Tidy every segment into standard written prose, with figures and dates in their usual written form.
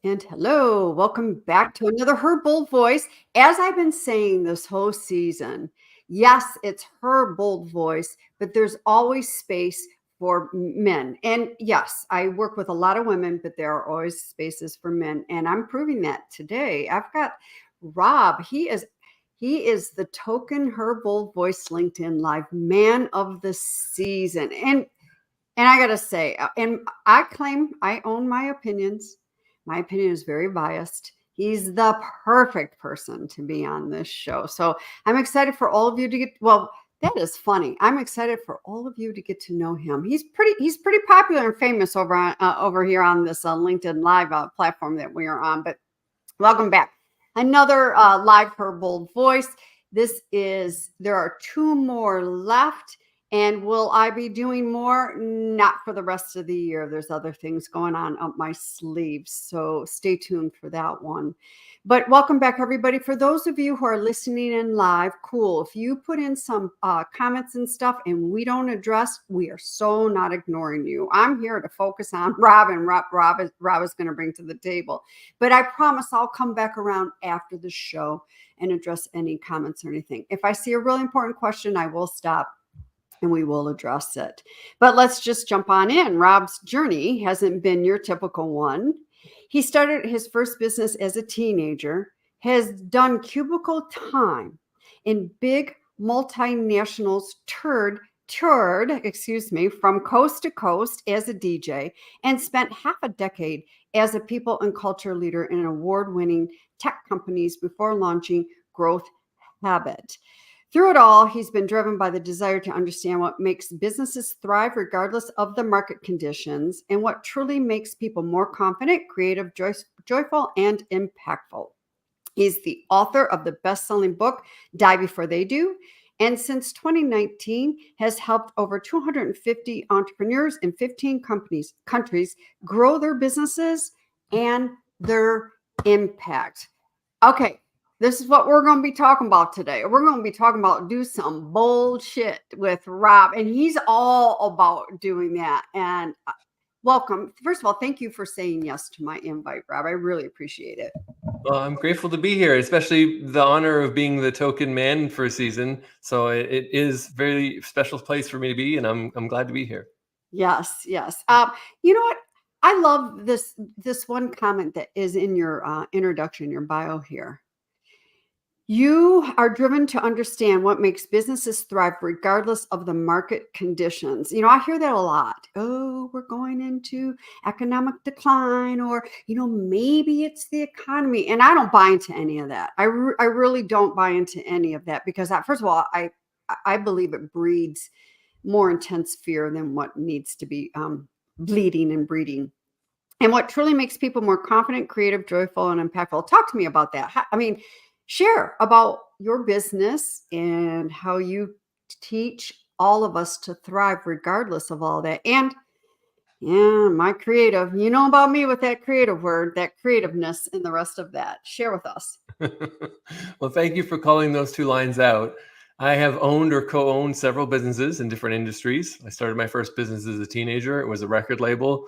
And hello, welcome back to another Her Bold Voice. As I've been saying this whole season, yes, it's her bold voice, but there's always space for men. And yes, I work with a lot of women, but there are always spaces for men. And I'm proving that today. I've got Rob. He is the token Her Bold Voice LinkedIn Live man of the season. And I gotta say, and I claim I own my opinions. My opinion is very biased. He's the perfect person to be on this show. So I'm excited for all of you to get, well, that is funny. I'm excited for all of you to get to know him. He's pretty popular and famous over here on this LinkedIn Live platform that we are on. But welcome back. Another live Her Bold Voice. There are two more left. And will I be doing more? Not for the rest of the year. There's other things going on up my sleeves. So stay tuned for that one. But welcome back, everybody. For those of you who are listening in live, cool. If you put in some comments and stuff and we don't address, we are so not ignoring you. I'm here to focus on Rob and Rob is going to bring to the table. But I promise I'll come back around after the show and address any comments or anything. If I see a really important question, I will stop and we will address it. But let's just jump on in. Rob's journey hasn't been your typical one. He started his first business as a teenager, has done cubicle time in big multinationals, toured, from coast to coast as a DJ, and spent half a decade as a people and culture leader in award-winning tech companies before launching Growth Habit. Through it all, he's been driven by the desire to understand what makes businesses thrive regardless of the market conditions and what truly makes people more confident, creative, joyful, and impactful. He's the author of the best-selling book, Die Before They Do, and since 2019 has helped over 250 entrepreneurs in 15 countries grow their businesses and their impact. Okay, this is what we're going to be talking about today. We're going to be talking about do some bullshit with Rob, and he's all about doing that. And welcome. First of all, thank you for saying yes to my invite, Rob. I really appreciate it. Well, I'm grateful to be here, especially the honor of being the token man for a season. So it is a very special place for me to be, and I'm glad to be here. Yes, yes. You know what? I love this one comment that is in your introduction, your bio here. You are driven to understand what makes businesses thrive regardless of the market conditions. You know, I hear that a lot. Oh, we're going into economic decline, or, maybe it's the economy. And I don't buy into any of that. I really don't buy into any of that because, first of all, I believe it breeds more intense fear than what needs to be bleeding and breeding. And what truly makes people more confident, creative, joyful, and impactful. Talk to me about that. Share about your business and how you teach all of us to thrive regardless of all that. And yeah, my creative, you know about me with that creative word, that creativeness, and the rest of that. Share with us. Well, thank you for calling those two lines out. I have owned or co-owned several businesses in different industries. I started my first business as a teenager. It was a record label.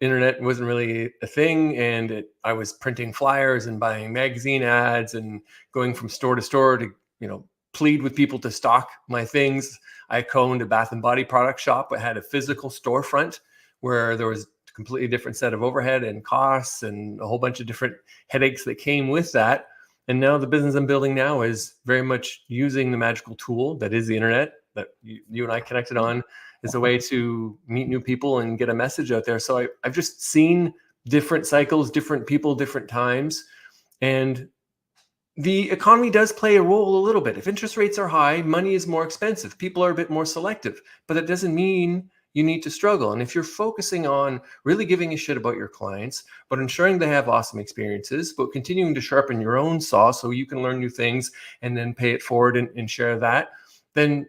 Internet wasn't really a thing, and I was printing flyers and buying magazine ads and going from store to store to plead with people to stock my things. I co-owned a bath and body product shop that had a physical storefront where there was a completely different set of overhead and costs and a whole bunch of different headaches that came with that. And now the business I'm building now is very much using the magical tool that is the internet that you and I connected on as a way to meet new people and get a message out there. So I've just seen different cycles, different people, different times. And the economy does play a role a little bit. If interest rates are high, money is more expensive. People are a bit more selective, but that doesn't mean you need to struggle. And if you're focusing on really giving a shit about your clients, but ensuring they have awesome experiences, but continuing to sharpen your own saw so you can learn new things and then pay it forward and share that, then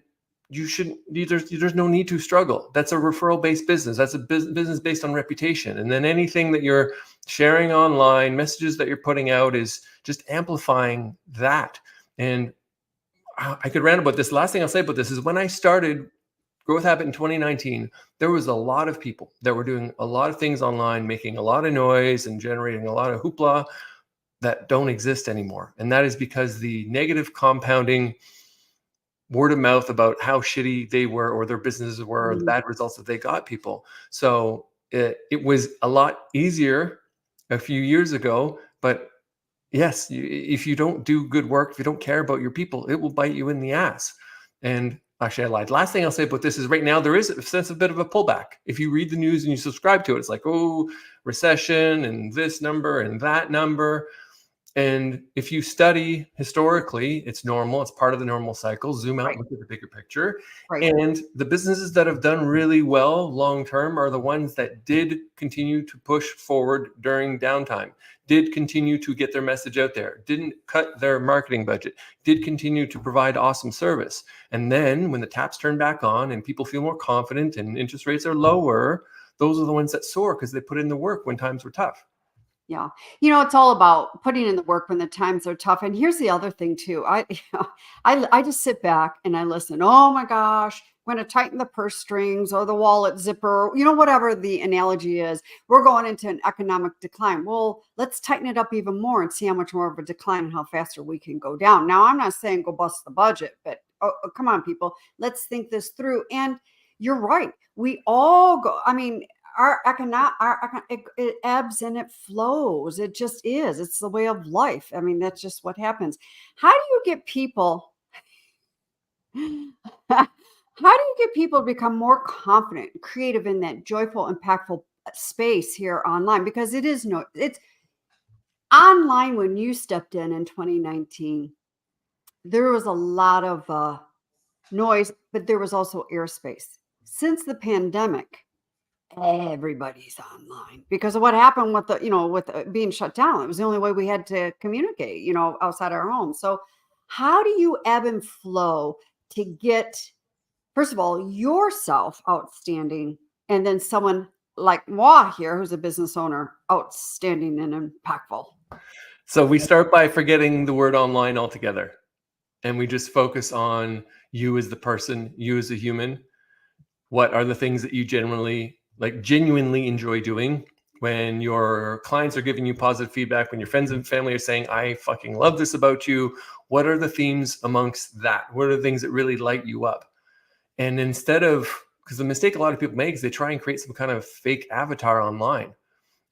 there's no need to struggle. That's a referral-based business. That's a business based on reputation. And then anything that you're sharing online, messages that you're putting out is just amplifying that. And I could rant about this. The last thing I'll say about this is when I started growth habit in 2019, there was a lot of people that were doing a lot of things online, making a lot of noise and generating a lot of hoopla that don't exist anymore. And that is because the negative compounding word of mouth about how shitty they were or their businesses were, or the bad results that they got people. So it was a lot easier a few years ago, but yes, if you don't do good work, if you don't care about your people, it will bite you in the ass. And actually, I lied. Last thing I'll say about this is right now there is a sense of bit of a pullback. If you read the news and you subscribe to it, it's like, oh, recession and this number and that number. And if you study historically, it's normal. It's part of the normal cycle. Zoom out, look at the bigger picture. And the businesses that have done really well long-term are the ones that did continue to push forward during downtime, did continue to get their message out there, didn't cut their marketing budget, did continue to provide awesome service. And then when the taps turn back on and people feel more confident and interest rates are lower, those are the ones that soar because they put in the work when times were tough. Yeah. It's all about putting in the work when the times are tough. And here's the other thing too. I just sit back and I listen. Oh my gosh, I'm going to tighten the purse strings or the wallet zipper, whatever the analogy is. We're going into an economic decline. Well, let's tighten it up even more and see how much more of a decline and how faster we can go down. Now, I'm not saying go bust the budget, but come on, people, let's think this through. And you're right. We all go, it ebbs and it flows. It just is. It's the way of life. That's just what happens. How do you get people? How do you get people to become more confident, creative in that joyful, impactful space here online? Because it's online. When you stepped in 2019, there was a lot of noise, but there was also airspace. Since the pandemic, everybody's online because of what happened with being shut down. It was the only way we had to communicate, outside our home. So how do you ebb and flow to get, first of all, yourself outstanding, and then someone like moi here, who's a business owner, outstanding and impactful? So we start by forgetting the word online altogether, and we just focus on you as the person, you as a human. What are the things that you genuinely enjoy doing? When your clients are giving you positive feedback, when your friends and family are saying, I fucking love this about you, what are the themes amongst that? What are the things that really light you up? And instead of, because the mistake a lot of people make is they try and create some kind of fake avatar online.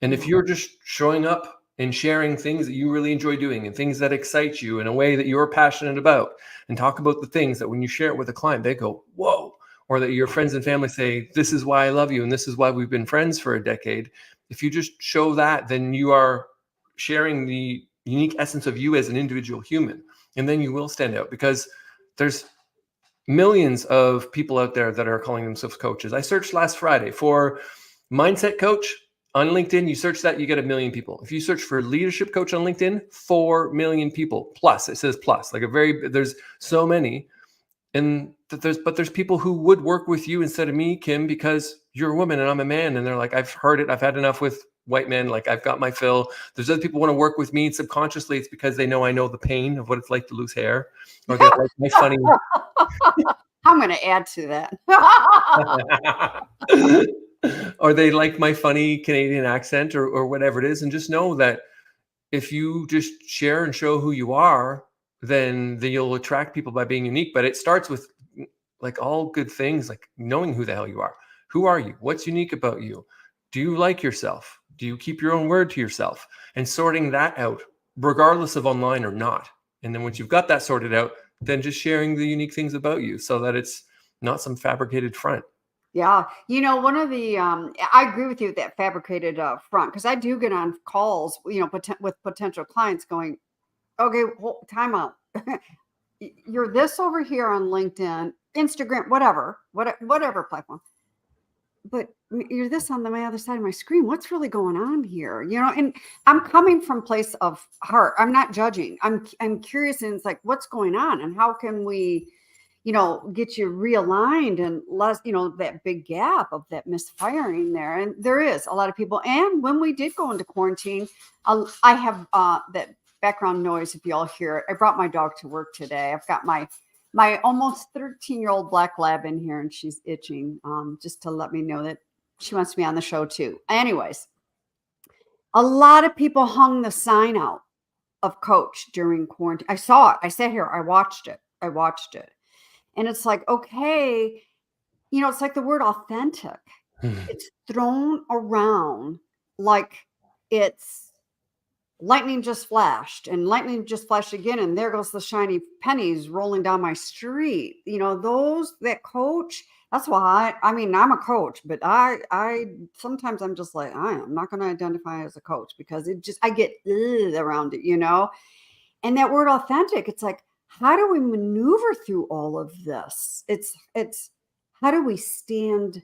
And if you're just showing up and sharing things that you really enjoy doing and things that excite you in a way that you're passionate about, and talk about the things that when you share it with a client, they go, whoa. Or that your friends and family say, this is why I love you and this is why we've been friends for a decade. If you just show that, then you are sharing the unique essence of you as an individual human. And then you will stand out, because there's millions of people out there that are calling themselves coaches. I searched last Friday for mindset coach on LinkedIn. You search that, you get 1 million people. If you search for leadership coach on LinkedIn, 4 million people plus. It says plus, there's so many. And there's people who would work with you instead of me, Kim, because you're a woman and I'm a man. And they're like, I've heard it. I've had enough with white men. Like, I've got my fill. There's other people who want to work with me. And subconsciously, it's because they know I know the pain of what it's like to lose hair. Or they like my funny. I'm going to add to that. Or they like my funny Canadian accent or whatever it is. And just know that if you just share and show who you are, then you'll attract people by being unique. But it starts with all good things, like knowing who the hell you are. Who are you? What's unique about you? Do you like yourself? Do you keep your own word to yourself? And sorting that out, regardless of online or not. And then once you've got that sorted out, then just sharing the unique things about you so that it's not some fabricated front. Yeah. One of the, I agree with you with that fabricated front, because I do get on calls, with potential clients going, okay, time out. You're this over here on LinkedIn, Instagram, whatever platform, but you're this on my other side of my screen. What's really going on here? And I'm coming from a place of heart. I'm not judging. I'm curious, and it's like, what's going on, and how can we, get you realigned and less, that big gap of that misfiring there. And there is a lot of people. And when we did go into quarantine, I have that background noise, if y'all hear it. I brought my dog to work today. I've got my my almost 13-year-old black lab in here, and she's itching just to let me know that she wants to be on the show too. Anyways, a lot of people hung the sign out of coach during quarantine. I saw it. I sat here. I watched it. And it's like, okay, it's like the word authentic. It's thrown around like it's lightning just flashed and lightning just flashed again. And there goes the shiny pennies rolling down my street. That coach, that's why I mean, I'm a coach, but I sometimes I'm just like, I am not going to identify as a coach because I get around it, and that word authentic, it's like, how do we maneuver through all of this? It's how do we stand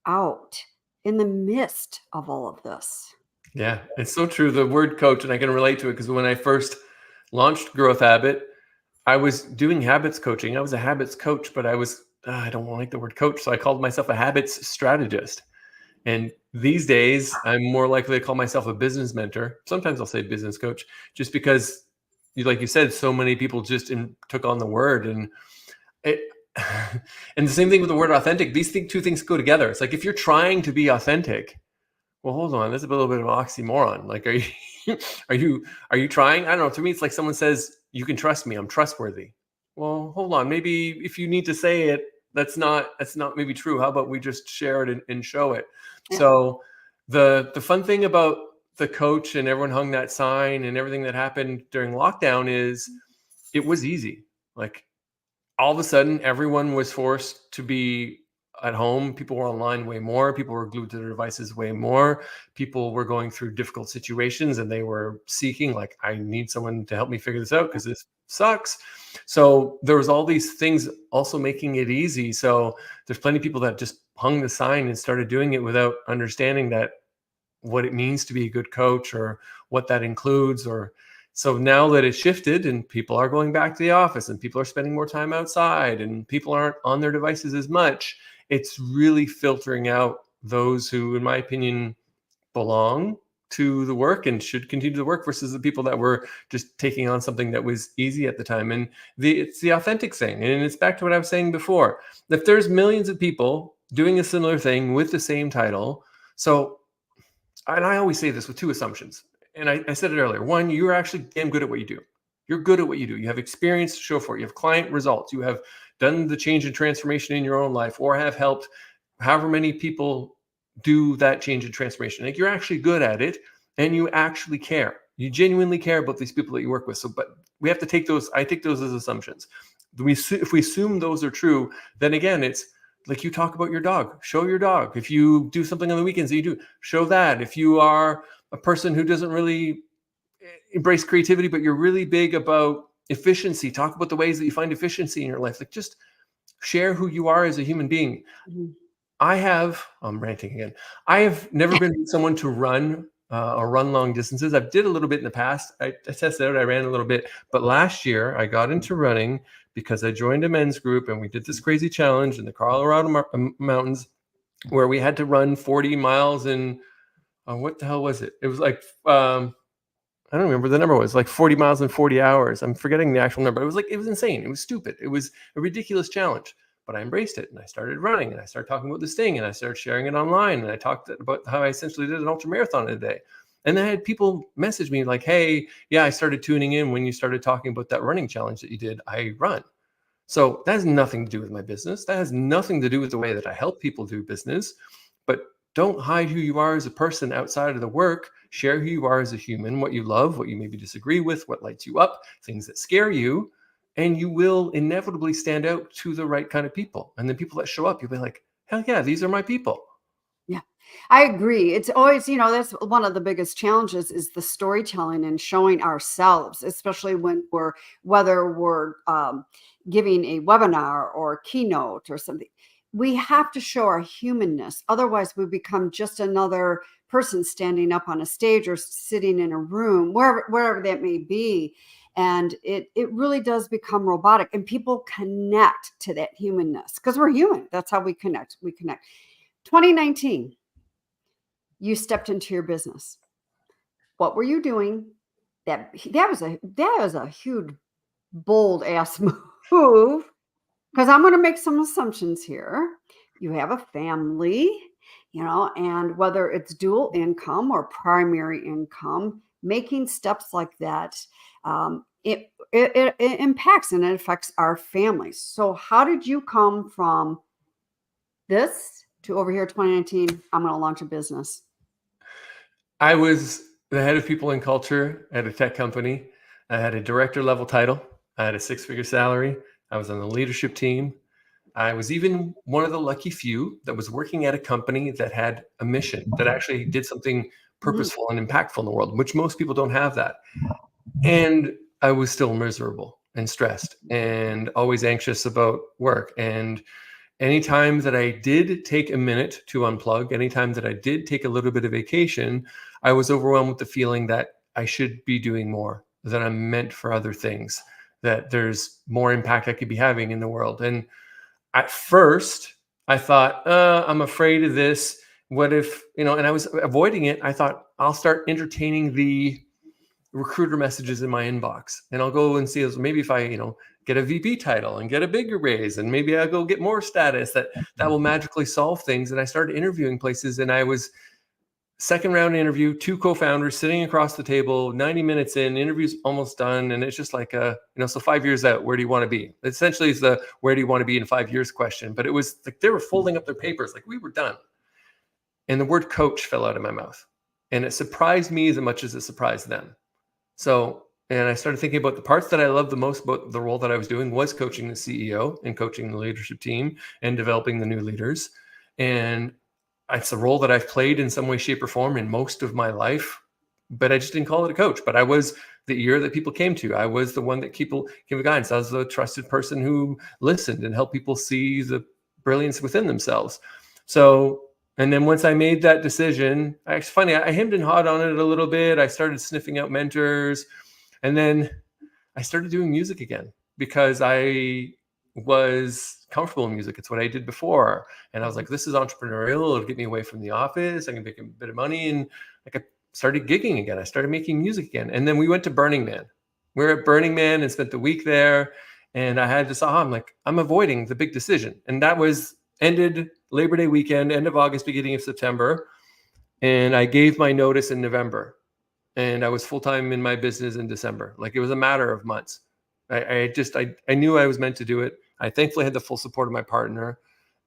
out in the midst of all of this? Yeah, it's so true. The word coach, and I can relate to it because when I first launched Growth Habit, I was doing habits coaching. I was a habits coach, but I don't like the word coach. So I called myself a habits strategist. And these days, I'm more likely to call myself a business mentor. Sometimes I'll say business coach, just because, like you said, so many people just took on the word. And and the same thing with the word authentic. These two things go together. It's like if you're trying to be authentic, well, hold on, that's a little bit of an oxymoron. Like, are you trying? I don't know. To me, it's like someone says, "You can trust me. I'm trustworthy." Well, hold on. Maybe if you need to say it, that's not maybe true. How about we just share it and show it? Yeah. So the fun thing about the coach and everyone hung that sign and everything that happened during lockdown is it was easy. Like all of a sudden, everyone was forced to be at home. People were online way more. People were glued to their devices way more. People were going through difficult situations and they were seeking, like, I need someone to help me figure this out because this sucks. So there was all these things also making it easy. So there's plenty of people that just hung the sign and started doing it without understanding that what it means to be a good coach or what that includes. So now that it's shifted and people are going back to the office and people are spending more time outside and people aren't on their devices as much, it's really filtering out those who, in my opinion, belong to the work and should continue to work versus the people that were just taking on something that was easy at the time. And it's the authentic thing. And it's back to what I was saying before. If there's millions of people doing a similar thing with the same title, and I always say this with two assumptions. And I said it earlier. One, you're actually damn good at what you do. You're good at what you do. You have experience to show for it. You have client results. You have done the change and transformation in your own life or have helped however many people do that change and transformation. Like, you're actually good at it and you actually care. You genuinely care about these people that you work with. So, but we have to take those. I take those as assumptions. If we assume those are true, then again, it's like you talk about your dog. Show your dog. If you do something on the weekends that you do, show that. If you are a person who doesn't really embrace creativity, but you're really big about efficiency, talk about the ways that you find efficiency in your life. Like, just share who you are as a human being. Mm-hmm. I'm ranting again. I have never been someone to run or run long distances. I did a little bit in the past. I tested out, I ran a little bit, but last year I got into running because I joined a men's group and we did this crazy challenge in the Colorado mountains where we had to run 40 miles in, what the hell was it? It was like, I don't remember the number. Was like 40 miles in 40 hours. I'm forgetting the actual number. It was insane. It was stupid. It was a ridiculous challenge, but I embraced it and I started running and I started talking about this thing and I started sharing it online. And I talked about how I essentially did an ultra marathon in a day. And then I had people message me like, hey, yeah, I started tuning in when you started talking about that running challenge that you did. I run. So that has nothing to do with my business. That has nothing to do with the way that I help people do business. But don't hide who you are as a person outside of the work. Share who you are as a human, what you love, what you maybe disagree with, what lights you up, things that scare you, and you will inevitably stand out to the right kind of people. And the people that show up, you'll be like, hell yeah, these are my people. Yeah, I agree. It's always, that's one of the biggest challenges is the storytelling and showing ourselves, especially whether we're giving a webinar or a keynote or something. We have to show our humanness. Otherwise, we become just another person standing up on a stage or sitting in a room, wherever that may be. And it really does become robotic. And people connect to that humanness because we're human. That's how we connect. 2019, you stepped into your business. What were you doing? That was a huge, bold ass move. because I'm going to make some assumptions here. You have a family, and whether it's dual income or primary income, making steps like that, it impacts and it affects our families. So how did you come from this to over here 2019? I'm going to launch a business. I was the head of people and culture at a tech company. I had a director level title. I had a 6-figure salary. I was on the leadership team. I was even one of the lucky few that was working at a company that had a mission, that actually did something purposeful and impactful in the world, which most people don't have that. And I was still miserable and stressed and always anxious about work. And anytime that I did take a minute to unplug, anytime that I did take a little bit of vacation, I was overwhelmed with the feeling that I should be doing more, that I'm meant for other things, that there's more impact I could be having in the world. And at first, I thought, I'm afraid of this. What if, and I was avoiding it. I thought I'll start entertaining the recruiter messages in my inbox, and I'll go and see maybe if I, get a VP title and get a bigger raise, and maybe I'll go get more status, that will magically solve things. And I started interviewing places, and I was second round interview, 2 co-founders sitting across the table, 90 minutes in, interview's almost done. And it's just like, so 5 years out, where do you want to be? Essentially, it's the where do you want to be in 5 years question. But it was like they were folding up their papers, like we were done. And the word coach fell out of my mouth. And it surprised me as much as it surprised them. So, and I started thinking about the parts that I loved the most about the role that I was doing was coaching the CEO and coaching the leadership team and developing the new leaders. And it's a role that I've played in some way, shape, or form in most of my life, but I just didn't call it a coach. But I was the ear that people came to. I was the one that people gave guidance. I was the trusted person who listened and helped people see the brilliance within themselves. So, and then once I made that decision, it's funny, I hemmed and hawed on it a little bit. I started sniffing out mentors, and then I started doing music again because I was comfortable in music. It's what I did before. And I was like, this is entrepreneurial. It'll get me away from the office. I can make a bit of money. And like I started gigging again. I started making music again. And then we went to Burning Man. We were at Burning Man and spent the week there. And I had this aha, I'm like, I'm avoiding the big decision. And that was ended Labor Day weekend, end of August, beginning of September. And I gave my notice in November. And I was full-time in my business in December. Like it was a matter of months. I knew I was meant to do it. I thankfully had the full support of my partner.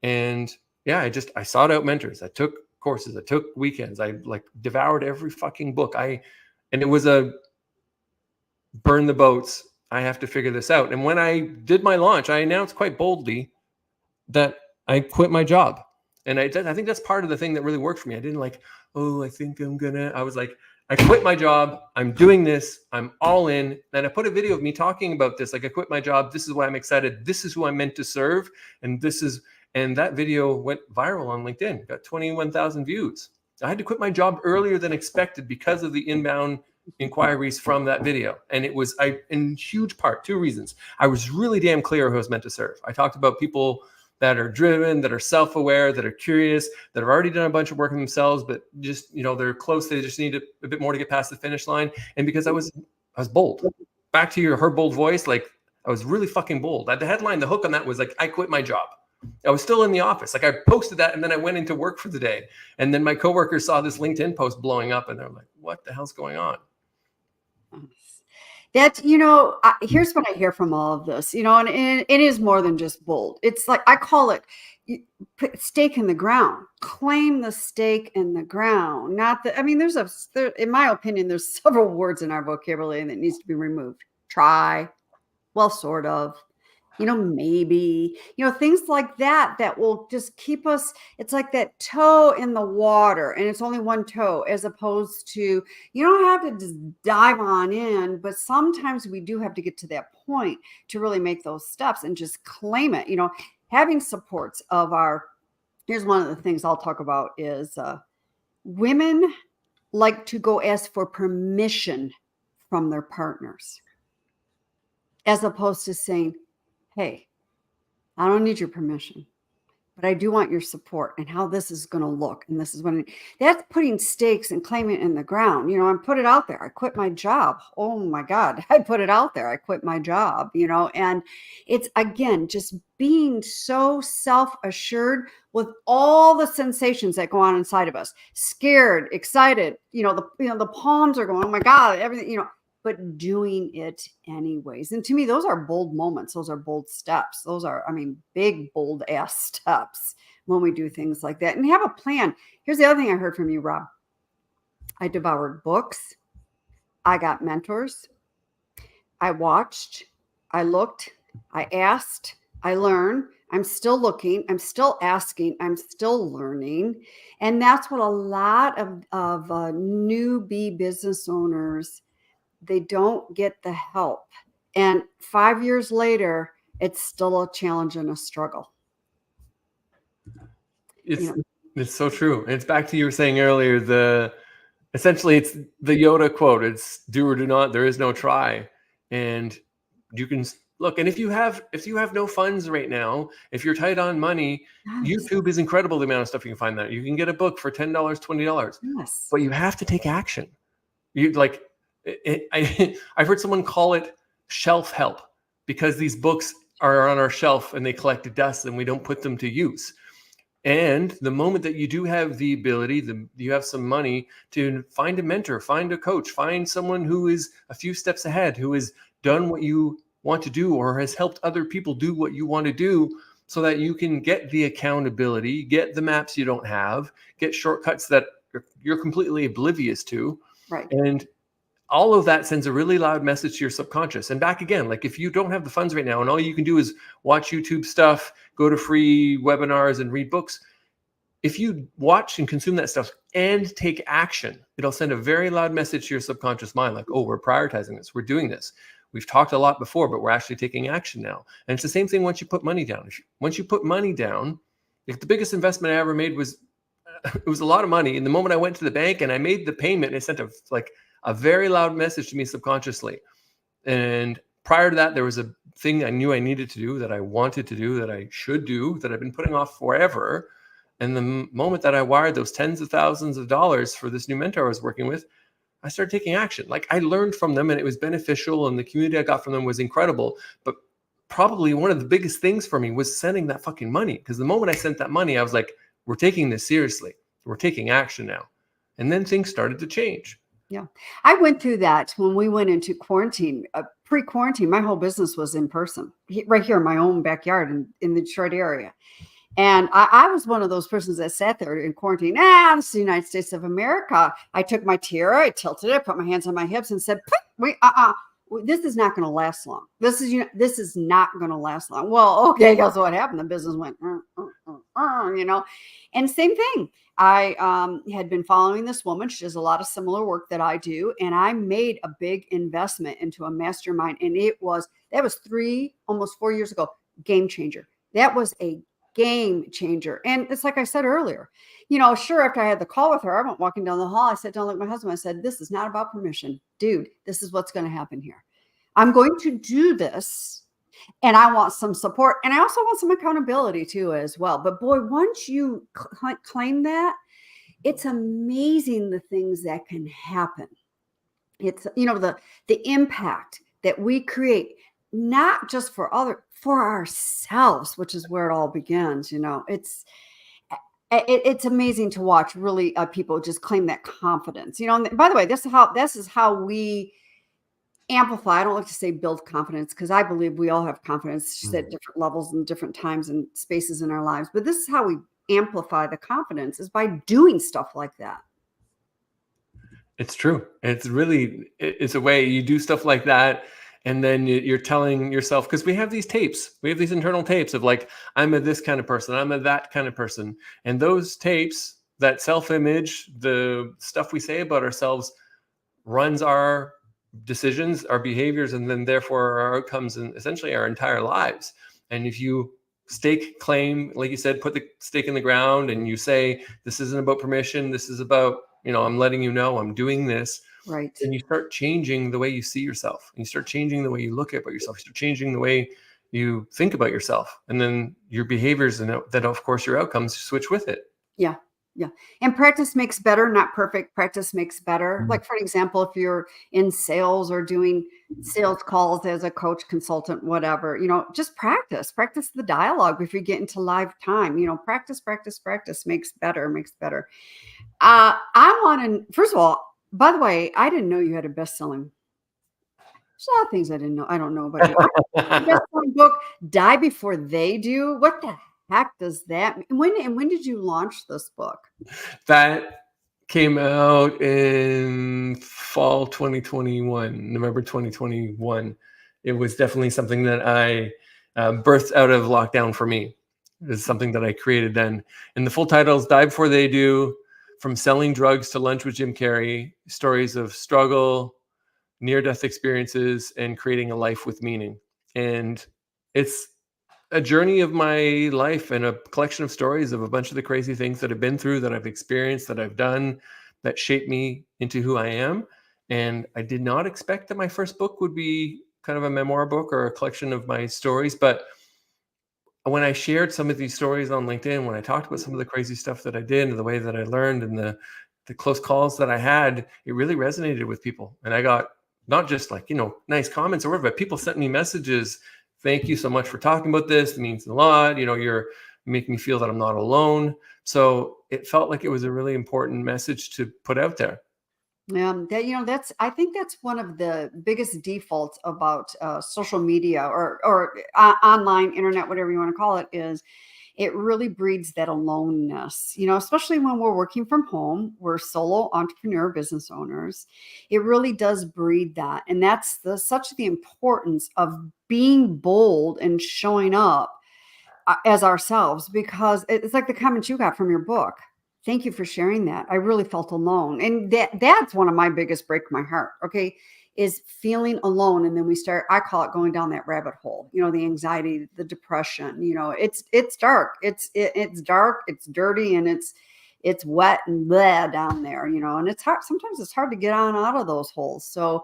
And yeah, I sought out mentors. I took courses. I took weekends. I like devoured every fucking book. And it was a burn the boats. I have to figure this out. And when I did my launch, I announced quite boldly that I quit my job. And I think that's part of the thing that really worked for me. I didn't like, I think I was like, I quit my job. I'm doing this. I'm all in. And I put a video of me talking about this. Like I quit my job. This is why I'm excited. This is who I'm meant to serve. And that video went viral on LinkedIn, got 21,000 views. I had to quit my job earlier than expected because of the inbound inquiries from that video. And it was, in huge part, 2 reasons. I was really damn clear who I was meant to serve. I talked about people that are driven, that are self-aware, that are curious, that have already done a bunch of work on themselves, but just, they're close. They just need a bit more to get past the finish line. And because I was bold. Back to her bold voice, like I was really fucking bold. The headline, the hook on that was like, I quit my job. I was still in the office. Like I posted that and then I went into work for the day. And then my coworkers saw this LinkedIn post blowing up and they're like, what the hell's going on? That's, here's what I hear from all of this, and it is more than just bold. It's like, I call it put stake in the ground, claim the stake in the ground. Not that, in my opinion, there's several words in our vocabulary that needs to be removed. Try, well, sort of, maybe, things like that will just keep us. It's like that toe in the water and it's only one toe, as opposed to, you don't have to just dive on in, but sometimes we do have to get to that point to really make those steps and just claim it, having supports of here's one of the things I'll talk about is women like to go ask for permission from their partners, as opposed to saying, hey, I don't need your permission. but I do want your support and how this is going to look. And this is that's putting stakes and claiming it in the ground. You know, I put it out there. I quit my job. Oh my God. I put it out there. I quit my job, you know, and it's again, just being so self-assured with all the sensations that go on inside of us, scared, excited, the palms are going, oh my God, everything, but doing it anyways. And to me, those are bold moments. Those are bold steps. Those are, big, bold ass steps when we do things like that and have a plan. Here's the other thing I heard from you, Rob. I devoured books. I got mentors. I watched. I looked. I asked. I learned. I'm still looking. I'm still asking. I'm still learning. And that's what a lot of newbie business owners, they don't get the help. And 5 years later, it's still a challenge and a struggle. It's so true. And it's back to you were saying earlier, essentially it's the Yoda quote. It's do or do not, there is no try. And you can look, and if you have no funds right now, if you're tight on money, yes. YouTube is incredible, the amount of stuff you can find there. You can get a book for $10, $20. Yes. But you have to take action. I've heard someone call it shelf help because these books are on our shelf and they collect dust and we don't put them to use. And the moment that you do have the ability, you have some money to find a mentor, find a coach, find someone who is a few steps ahead, who has done what you want to do or has helped other people do what you want to do, so that you can get the accountability, get the maps you don't have, get shortcuts that you're completely oblivious to. Right. And all of that sends a really loud message to your subconscious. And back again, like if you don't have the funds right now and all you can do is watch YouTube stuff, go to free webinars and read books, if you watch and consume that stuff and take action, it'll send a very loud message to your subconscious mind, like, oh, we're prioritizing this, we're doing this. We've talked a lot before, but we're actually taking action now. And it's the same thing once you put money down. Once you put money down, like the biggest investment I ever made was, it was a lot of money. And the moment I went to the bank and I made the payment, it sent a very loud message to me subconsciously. And prior to that, there was a thing I knew I needed to do, that I wanted to do, that I should do, that I've been putting off forever. And the moment that I wired those tens of thousands of dollars for this new mentor I was working with, I started taking action. Like I learned from them and it was beneficial and the community I got from them was incredible. But probably one of the biggest things for me was sending that fucking money. Because the moment I sent that money, I was like, we're taking this seriously. We're taking action now. And then things started to change. Yeah. I went through that when we went into quarantine. Pre-quarantine, my whole business was in person, right here in my own backyard in the Detroit area. And I was one of those persons that sat there in quarantine. This is the United States of America. I took my tiara, I tilted it, put my hands on my hips and said, wait, this is not going to last long. This is not going to last long. Well, okay, guess what happened? The business went, and same thing. I had been following this woman. She does a lot of similar work that I do. And I made a big investment into a mastermind. And that was almost 4 years ago, game changer. That was a game changer. And it's like I said earlier, sure, after I had the call with her, I went walking down the hall. I sat down with my husband. I said, this is not about permission. Dude, this is what's going to happen here. I'm going to do this. And I want some support. And I also want some accountability too, as well. But boy, once you claim that, it's amazing the things that can happen. It's, the impact that we create, not just for ourselves, which is where it all begins. It's amazing to watch really people just claim that confidence, and by the way, this is how we amplify. I don't like to say build confidence, because I believe we all have confidence just at different levels and different times and spaces in our lives. But this is how we amplify the confidence, is by doing stuff like that. It's true. It's a way you do stuff like that. And then you're telling yourself, because we have these tapes, we have these internal tapes of like, I'm a this kind of person, I'm a that kind of person. And those tapes, that self-image, the stuff we say about ourselves runs our decisions, our behaviors, and then therefore our outcomes and essentially our entire lives. And if you stake claim, like you said, put the stake in the ground and you say, this isn't about permission, this is about, I'm letting you know I'm doing this. Right. And you start changing the way you see yourself. And you start changing the way you look at yourself. You start changing the way, you think about yourself, and then your behaviors and that, of course, your outcomes switch with it. Yeah. Yeah. And practice makes better, not perfect. Practice makes better. Like, for example, if you're in sales or doing sales calls as a coach, consultant, whatever, just practice the dialogue. If you get into live time, practice makes better, makes better. I want to, first of all, by the way, I didn't know you had a best-selling. There's a lot of things I didn't know. I don't know about you. Best-selling book, Die Before They Do. What the heck does that mean? When did you launch this book? That came out in fall 2021, November 2021. It was definitely something that I birthed out of lockdown for me. It's something that I created then. And the full title is Die Before They Do: From Selling Drugs to Lunch with Jim Carrey, Stories of Struggle, Near-Death Experiences, and Creating a Life with Meaning. And it's a journey of my life and a collection of stories of a bunch of the crazy things that I've been through, that I've experienced, that I've done, that shaped me into who I am. And I did not expect that my first book would be kind of a memoir book or a collection of my stories. But when I shared some of these stories on LinkedIn, when I talked about some of the crazy stuff that I did and the way that I learned and the close calls that I had, it really resonated with people. And I got not just like, nice comments or whatever, but people sent me messages. Thank you so much for talking about this. It means a lot. You're making me feel that I'm not alone. So it felt like it was a really important message to put out there. I think that's one of the biggest defaults about social media or online internet, whatever you want to call it, is it really breeds that aloneness, especially when we're working from home, we're solo entrepreneur business owners. It really does breed that. And that's such the importance of being bold and showing up as ourselves, because it's like the comments you got from your book. Thank you for sharing that. I really felt alone. And that's one of my biggest break my heart. Okay. Is feeling alone. And then I call it going down that rabbit hole, the anxiety, the depression, it's dark. It's dark, it's dirty, and it's wet and bleh down there, and it's hard. Sometimes it's hard to get on out of those holes. So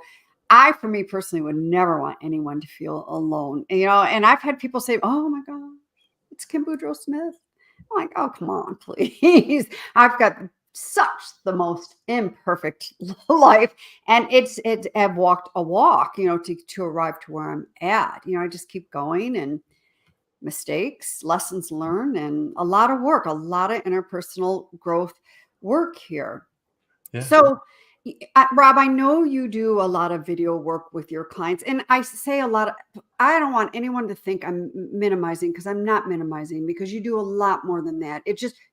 for me personally, would never want anyone to feel alone, and I've had people say, oh my God, it's Kim Boudreaux Smith. I'm like, oh, come on, please. I've got such the most imperfect life, and I've walked a walk, to arrive to where I'm at. I just keep going, and mistakes, lessons learned, and a lot of work, a lot of interpersonal growth work here. Yeah. So, Rob, I know you do a lot of video work with your clients, and I say a lot of, I don't want anyone to think I'm minimizing, because I'm not minimizing, because you do a lot more than that.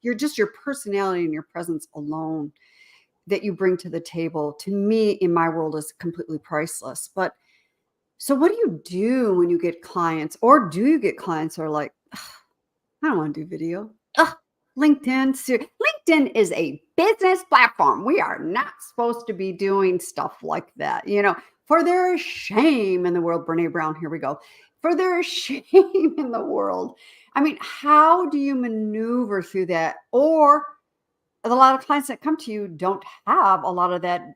You're just your personality and your presence alone that you bring to the table, to me, in my world, is completely priceless. But so what do you do when you get clients, or do you get clients who are like, I don't want to do video. LinkedIn is a business platform. We are not supposed to be doing stuff like that. For there is shame in the world. Brene Brown, here we go. For there is shame in the world. I mean, how do you maneuver through that? Or a lot of clients that come to you don't have a lot of that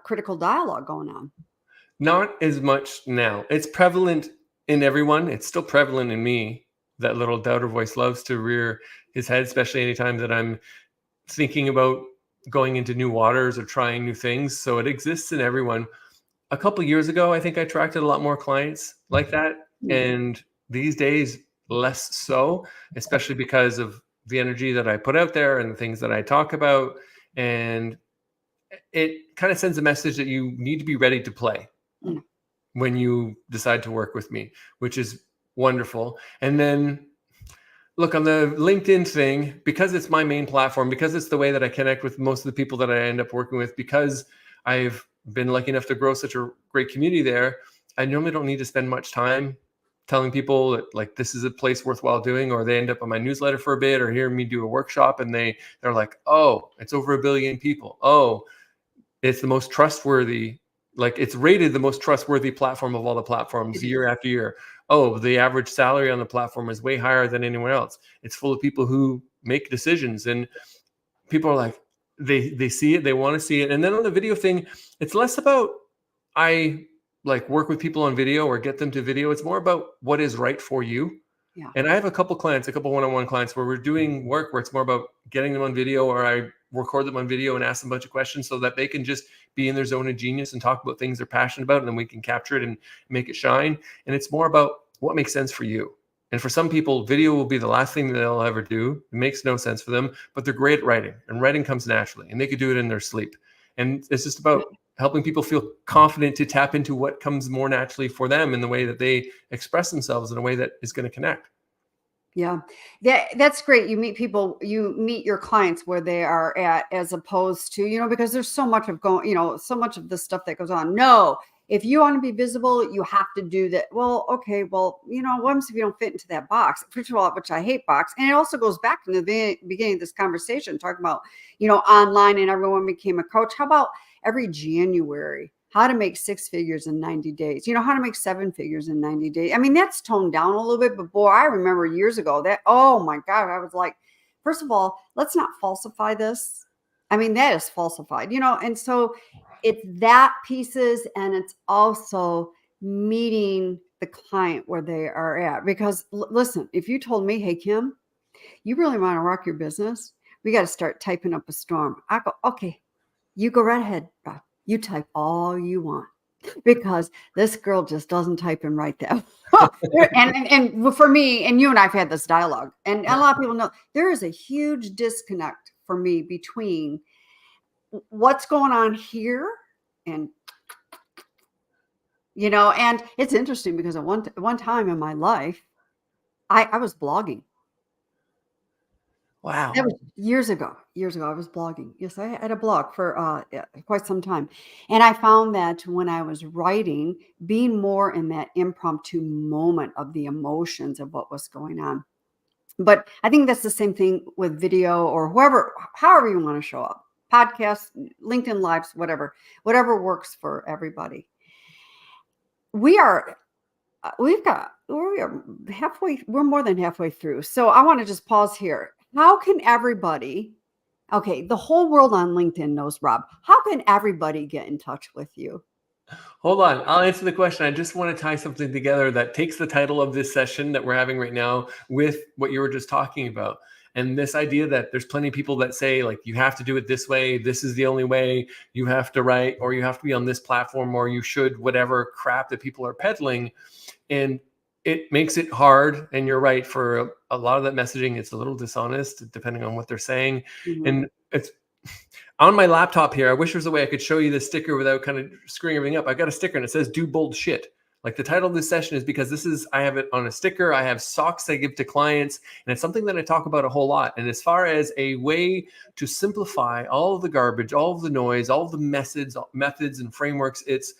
critical dialogue going on. Not as much now. It's prevalent in everyone. It's still prevalent in me. That little doubter voice loves to rear his head, especially anytime that I'm thinking about going into new waters or trying new things. So it exists in everyone. A couple of years ago, I think I attracted a lot more clients like that. And these days, less so, especially because of the energy that I put out there and the things that I talk about. And it kind of sends a message that you need to be ready to play when you decide to work with me, which is wonderful. And then look, on the LinkedIn thing, because it's my main platform, because it's the way that I connect with most of the people that I end up working with, because I've been lucky enough to grow such a great community there, I normally don't need to spend much time telling people that, like, this is a place worthwhile doing, or they end up on my newsletter for a bit or hear me do a workshop and they're like, oh, it's over 1 billion people. Oh, it's the most trustworthy, like it's rated the most trustworthy platform of all the platforms year after year. Oh, the average salary on the platform is way higher than anyone else. It's full of people who make decisions, and people are like, they see it, they want to see it. And then on the video thing, it's less about I like work with people on video or get them to video. It's more about what is right for you. Yeah. And I have a couple one-on-one clients where we're doing work where it's more about getting them on video, or I record them on video and ask them a bunch of questions so that they can just be in their zone of genius and talk about things they're passionate about, and then we can capture it and make it shine. And it's more about what makes sense for you. And for some people, video will be the last thing that they'll ever do. It makes no sense for them, but they're great at writing, and writing comes naturally, and they could do it in their sleep. And it's just about helping people feel confident to tap into what comes more naturally for them in the way that they express themselves in a way that is going to connect. Yeah, that's great. You meet people, you meet your clients where they are at, as opposed to, because there's so much of so much of the stuff that goes on. No, if you want to be visible, you have to do that. Well, okay, well, what if you don't fit into that box? First of all, which I hate box. And it also goes back to the beginning of this conversation, talking about, online and everyone became a coach. How about every January? How to make 6 figures in 90 days, how to make 7 figures in 90 days. I mean, that's toned down a little bit, but boy, I remember years ago that, oh my God, I was like, first of all, let's not falsify this. I mean, that is falsified, and so it's that pieces, and it's also meeting the client where they are at. Because listen, if you told me, hey, Kim, you really want to rock your business, we got to start typing up a storm. I go, okay, you go right ahead, Bob. You type all you want, because this girl just doesn't type and write that. and for me, and you and I've had this dialogue, and a lot of people know there is a huge disconnect for me between what's going on here and and it's interesting because at one time in my life, I was blogging. Wow. That was years ago. I was blogging. Yes, I had a blog for quite some time. And I found that when I was writing, being more in that impromptu moment of the emotions of what was going on. But I think that's the same thing with video or however you want to show up. Podcasts, LinkedIn Lives, whatever works for everybody. We're more than halfway through. So I want to just pause here. How can everybody, the whole world on LinkedIn knows Rob. How can everybody get in touch with you? Hold on. I'll answer the question. I just want to tie something together that takes the title of this session that we're having right now with what you were just talking about. And this idea that there's plenty of people that say, like, you have to do it this way. This is the only way. You have to write, or you have to be on this platform, or you should, whatever crap that people are peddling. And it makes it hard. And you're right, for a lot of that messaging, it's a little dishonest depending on what they're saying. Mm-hmm. And it's on my laptop here. I wish there was a way I could show you the sticker without kind of screwing everything up. I got a sticker and it says "Do bold shit." Like, the title of this session is because I have it on a sticker. I have socks I give to clients, and it's something that I talk about a whole lot. And as far as a way to simplify all of the garbage, all of the noise, all of the methods and frameworks, it's,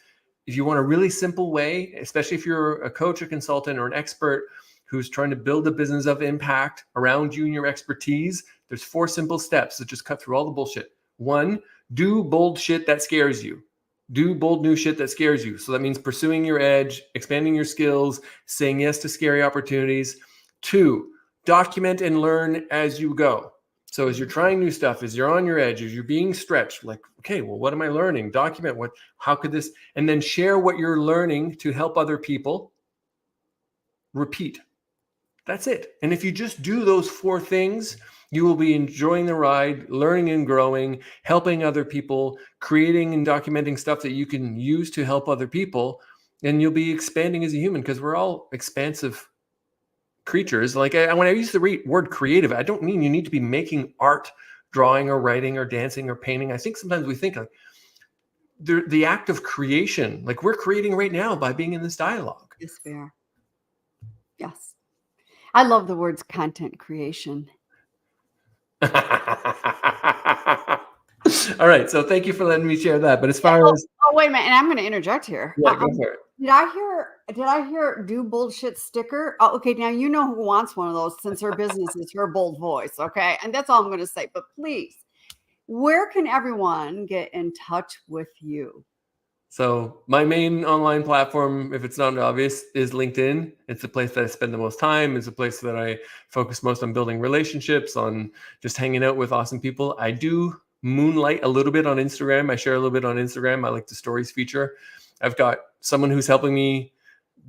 if you want a really simple way, especially if you're a coach, a consultant, or an expert who's trying to build a business of impact around you and your expertise, there's 4 simple steps that just cut through all the bullshit. 1, do bold shit that scares you. Do bold new shit that scares you. So that means pursuing your edge, expanding your skills, saying yes to scary opportunities. 2, document and learn as you go. So as you're trying new stuff, as you're on your edge, as you're being stretched, like, okay, well, what am I learning? Document how could this, and then share what you're learning to help other people. Repeat. That's it. And if you just do those 4 things, you will be enjoying the ride, learning and growing, helping other people, creating and documenting stuff that you can use to help other people. And you'll be expanding as a human, because we're all expansive creatures. Like, when I use the word creative, I don't mean you need to be making art, drawing or writing or dancing or painting. I think sometimes we think like the act of creation, like we're creating right now by being in this dialogue. Yes, we are. Yes. I love the words content creation. All right. So thank you for letting me share that. But as far as... Oh, wait a minute. And I'm going to interject here. Yeah, go for it. Did I hear do bullshit sticker? Oh, okay. Now, you know who wants one of those, since her business is her bold voice. Okay. And that's all I'm going to say. But please, where can everyone get in touch with you? So my main online platform, if it's not obvious, is LinkedIn. It's the place that I spend the most time. It's a place that I focus most on building relationships, on just hanging out with awesome people. I do moonlight a little bit on Instagram. I share a little bit on Instagram. I like the stories feature. I've got someone who's helping me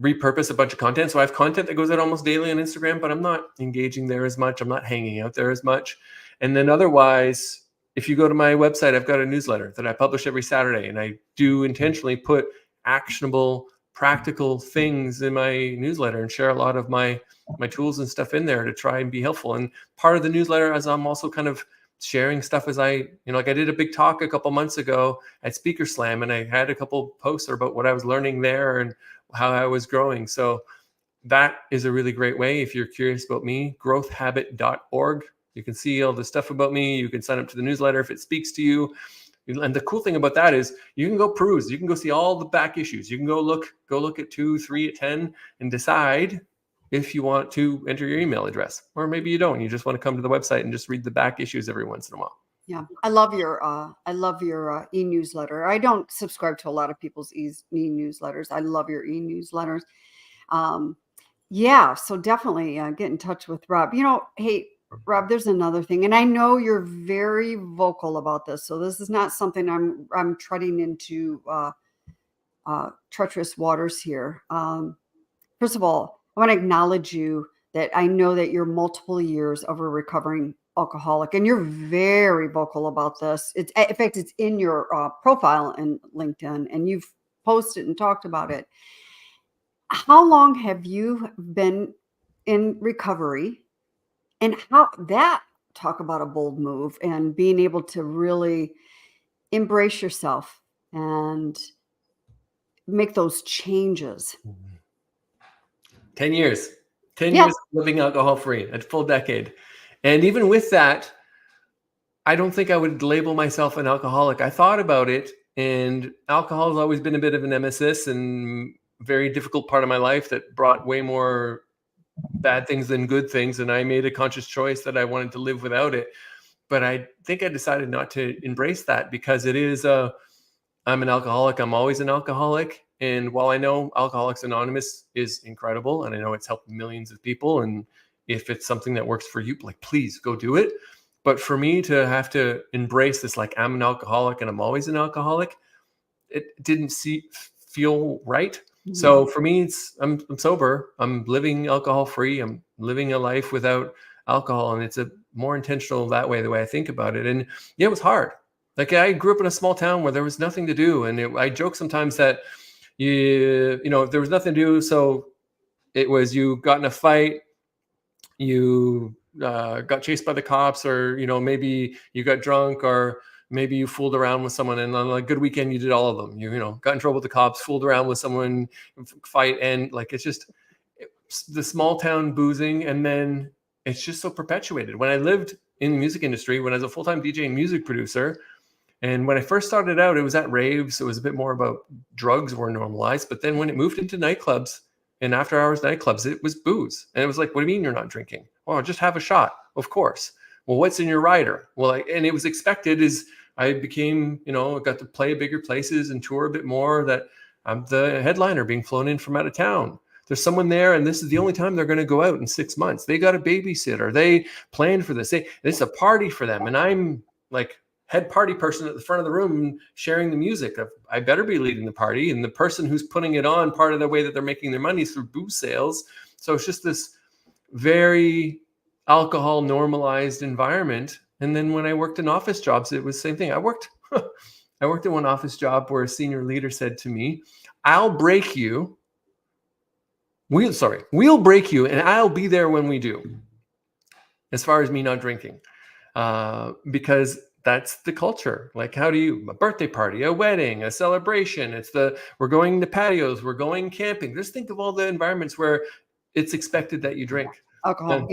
repurpose a bunch of content. So I have content that goes out almost daily on Instagram, but I'm not engaging there as much. I'm not hanging out there as much. And then otherwise, if you go to my website, I've got a newsletter that I publish every Saturday, and I do intentionally put actionable, practical things in my newsletter and share a lot of my tools and stuff in there to try and be helpful. And part of the newsletter, as I'm also kind of sharing stuff as I did a big talk a couple months ago at Speaker Slam, and I had a couple posts about what I was learning there and how I was growing. So that is a really great way. If you're curious about me, growthhabit.org. You can see all the stuff about me. You can sign up to the newsletter if it speaks to you. And the cool thing about that is you can go peruse. You can go see all the back issues. You can go look at 2, 3, at 10 and decide if you want to enter your email address, or maybe you don't. You just want to come to the website and just read the back issues every once in a while. Yeah, I love your e-newsletter. I don't subscribe to a lot of people's e-newsletters. I love your e-newsletters. Yeah, so definitely get in touch with Rob. Hey, Rob, there's another thing, and I know you're very vocal about this. So this is not something I'm treading into treacherous waters here. First of all, I want to acknowledge you that I know that you're multiple years of a recovering alcoholic, and you're very vocal about this. In fact, it's in your profile in LinkedIn, and you've posted and talked about it. How long have you been in recovery, and talk about a bold move and being able to really embrace yourself and make those changes? 10 years. 10 years living alcohol free, a full decade. And even with that, I don't think I would label myself an alcoholic. I thought about it, and alcohol has always been a bit of an nemesis and very difficult part of my life that brought way more bad things than good things. And I made a conscious choice that I wanted to live without it. But I think I decided not to embrace that because I'm an alcoholic. I'm always an alcoholic. And while I know Alcoholics Anonymous is incredible, and I know it's helped millions of people, and if it's something that works for you, like, please go do it. But for me to have to embrace this, like, I'm an alcoholic and I'm always an alcoholic, it didn't feel right. Mm-hmm. So for me, I'm sober. I'm living alcohol free. I'm living a life without alcohol. And it's a more intentional that way, the way I think about it. And yeah, it was hard. Like, I grew up in a small town where there was nothing to do. And I joke sometimes that there was nothing to do. So it was, you got in a fight, you got chased by the cops, or, maybe you got drunk, or maybe you fooled around with someone, and on a good weekend, you did all of them. You got in trouble with the cops, fooled around with someone, fight. And like, it's the small town boozing. And then it's just so perpetuated. When I lived in the music industry, when I was a full-time DJ and music producer, and when I first started out, it was at raves. It was a bit more about drugs were normalized. But then when it moved into nightclubs and after hours nightclubs, it was booze. And it was like, what do you mean you're not drinking? Oh, just have a shot. Of course. Well, what's in your rider? Well, and it was expected as I became, got to play bigger places and tour a bit more, that I'm the headliner being flown in from out of town. There's someone there, and this is the only time they're going to go out in 6 months. They got a babysitter. They planned for this. It's a party for them. And I'm like head party person at the front of the room sharing the music. I better be leading the party. And the person who's putting it on, part of the way that they're making their money is through booze sales. So it's just this very alcohol normalized environment. And then when I worked in office jobs, it was the same thing. I worked at one office job where a senior leader said to me, we'll break you, and I'll be there when we do, as far as me not drinking, because that's the culture. Like, a birthday party, a wedding, a celebration, we're going to patios, we're going camping. Just think of all the environments where it's expected that you drink alcohol.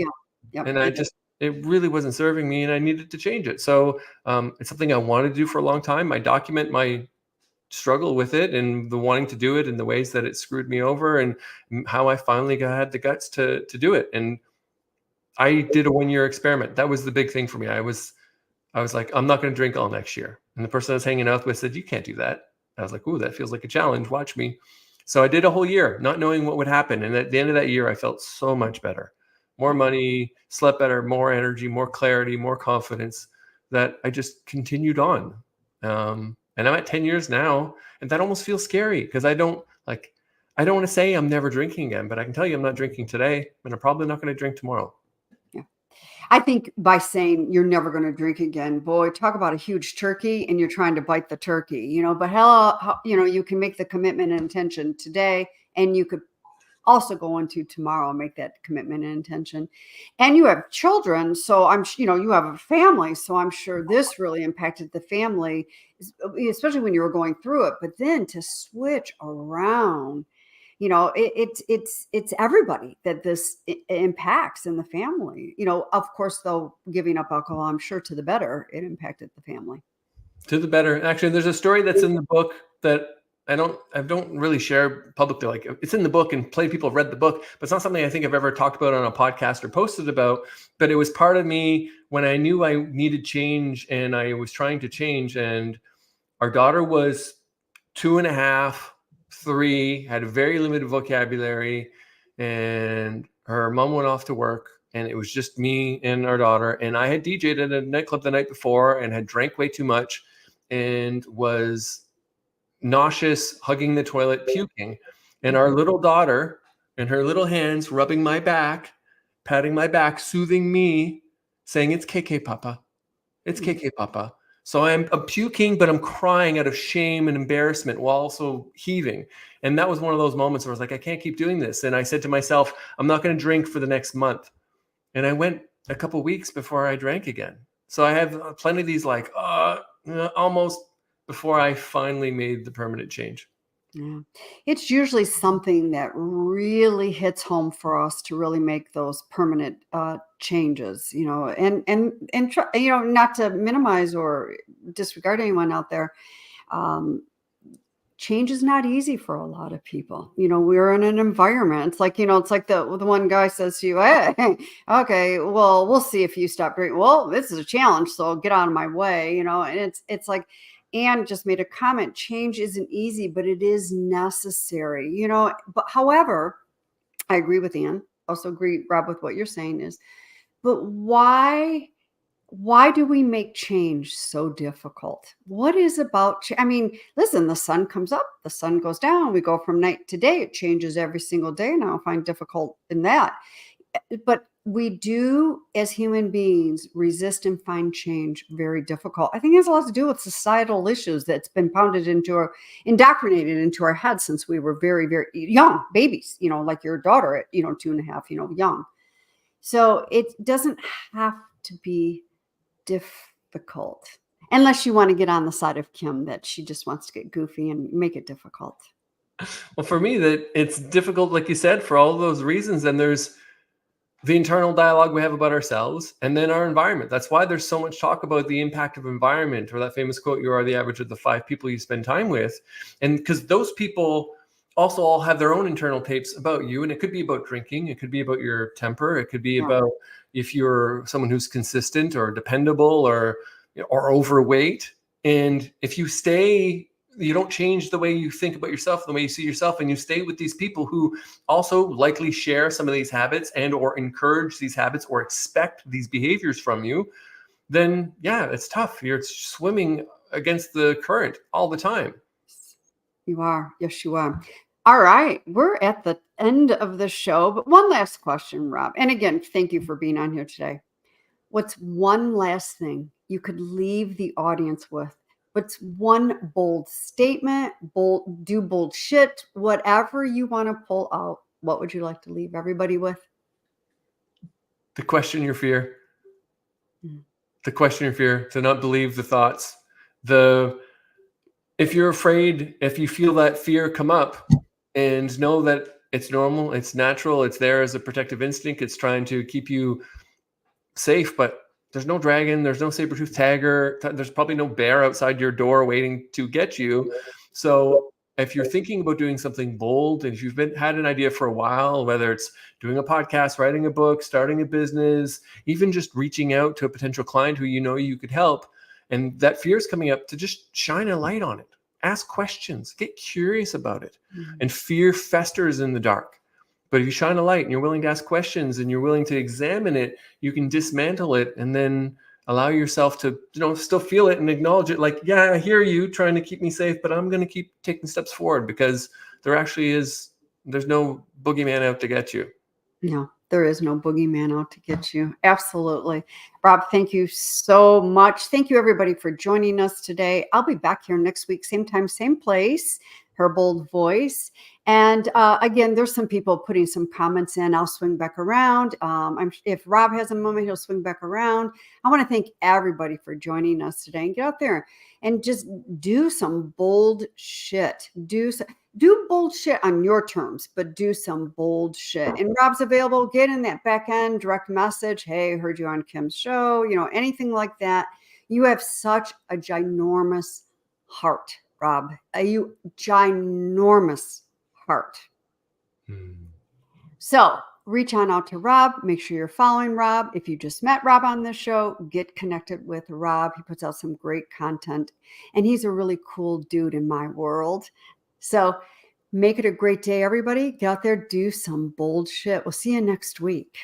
And it really wasn't serving me, and I needed to change it. So it's something I wanted to do for a long time. I document my struggle with it and the wanting to do it and the ways that it screwed me over, and how I finally had the guts to do it. And I did a 1-year experiment. That was the big thing for me. I was like, I'm not going to drink all next year. And the person I was hanging out with said, you can't do that. I was like, ooh, that feels like a challenge. Watch me. So I did a whole year, not knowing what would happen. And at the end of that year, I felt so much better. More money, slept better, more energy, more clarity, more confidence, that I just continued on. And I'm at 10 years now, and that almost feels scary because I don't Like, I don't want to say I'm never drinking again, but I can tell you I'm not drinking today, and I'm probably not going to drink tomorrow. Yeah. I think by saying you're never going to drink again, boy, talk about a huge turkey and you're trying to bite the turkey, but you can make the commitment and intention today, and you could also go into tomorrow and make that commitment and intention. And you have children, so you have a family, so I'm sure this really impacted the family, especially when you were going through it. But then to switch around, it's everybody that this impacts in the family. Of course, though, giving up alcohol, I'm sure to the better, it impacted the family. To the better. Actually, there's a story that's in the book that I don't really share publicly. Like, it's in the book and plenty of people have read the book, but it's not something I think I've ever talked about on a podcast or posted about. But it was part of me when I knew I needed change and I was trying to change. And our daughter was 2.5, 3, had a very limited vocabulary, and her mom went off to work, and it was just me and our daughter. And I had DJ'd at a nightclub the night before and had drank way too much and was nauseous, hugging the toilet, puking. And our little daughter and her little hands rubbing my back, patting my back, soothing me, saying, "It's KK, Papa. It's KK, Papa." So I'm puking, but I'm crying out of shame and embarrassment while also heaving. And that was one of those moments where I was like, I can't keep doing this. And I said to myself, I'm not going to drink for the next month. And I went a couple of weeks before I drank again. So I have plenty of these almost before I finally made the permanent change. Yeah. It's usually something that really hits home for us to really make those permanent changes, and try, not to minimize or disregard anyone out there. Change is not easy for a lot of people. We're in an environment. It's like, the one guy says to you, "Hey, okay, well, we'll see if you stop drinking." Well, this is a challenge, so get out of my way, and it's like, Anne just made a comment, change isn't easy, but it is necessary, but however, I agree with Anne. Also agree, Rob, with what you're saying is, but why do we make change so difficult? What is about, listen, the sun comes up, the sun goes down, we go from night to day. It changes every single day. And I don't find difficult in that. But we do, as human beings, resist and find change very difficult. I think it has a lot to do with societal issues that's been indoctrinated into our heads since we were very, very young babies, like your daughter at, 2.5, young. So it doesn't have to be difficult unless you want to get on the side of Kim that she just wants to get goofy and make it difficult. Well, for me, that it's difficult, like you said, for all of those reasons. And there's the internal dialogue we have about ourselves, and then our environment. That's why there's so much talk about the impact of environment, or that famous quote, "You are the average of the 5 people you spend time with." And because those people also all have their own internal tapes about you. And it could be about drinking. It could be about your temper. It could be about if you're someone who's consistent or dependable or overweight. And if you don't change the way you think about yourself, the way you see yourself, and you stay with these people who also likely share some of these habits and or encourage these habits or expect these behaviors from you, then yeah, it's tough. You're swimming against the current all the time. You are. Yes, you are. All right. We're at the end of the show, but one last question, Rob. And again, thank you for being on here today. What's one last thing you could leave the audience with? What's one bold statement, bold shit, whatever you want to pull out? What would you like to leave everybody with? To question your fear. To question your fear, to not believe the thoughts. If you're afraid, if you feel that fear come up, and know that it's normal, it's natural, it's there as a protective instinct, it's trying to keep you safe, but there's no dragon, there's no saber-toothed tiger, there's probably no bear outside your door waiting to get you. So if you're thinking about doing something bold, and if you've had an idea for a while, whether it's doing a podcast, writing a book, starting a business, even just reaching out to a potential client who you could help, and that fear is coming up, to just shine a light on it. Ask questions, get curious about it. And fear festers in the dark. But if you shine a light and you're willing to ask questions and you're willing to examine it, you can dismantle it and then allow yourself to, still feel it and acknowledge it. Like, yeah, I hear you trying to keep me safe, but I'm going to keep taking steps forward because there's no boogeyman out to get you. No, there is no boogeyman out to get you. Absolutely. Rob, thank you so much. Thank you, everybody, for joining us today. I'll be back here next week, same time, same place, Her Bold Voice. And again, there's some people putting some comments in. I'll swing back around. If Rob has a moment, he'll swing back around. I want to thank everybody for joining us today, and get out there and just do some bold shit. Do bold shit on your terms, but do some bold shit. And Rob's available. Get in that back end, direct message. Hey, heard you on Kim's show. Anything like that. You have such a ginormous heart, Rob. A ginormous heart. So reach on out to Rob. Make sure you're following Rob. If you just met Rob on this show, get connected with Rob. He puts out some great content, and he's a really cool dude in my world. So make it a great day, everybody. Get out there, do some bold shit. We'll see you next week.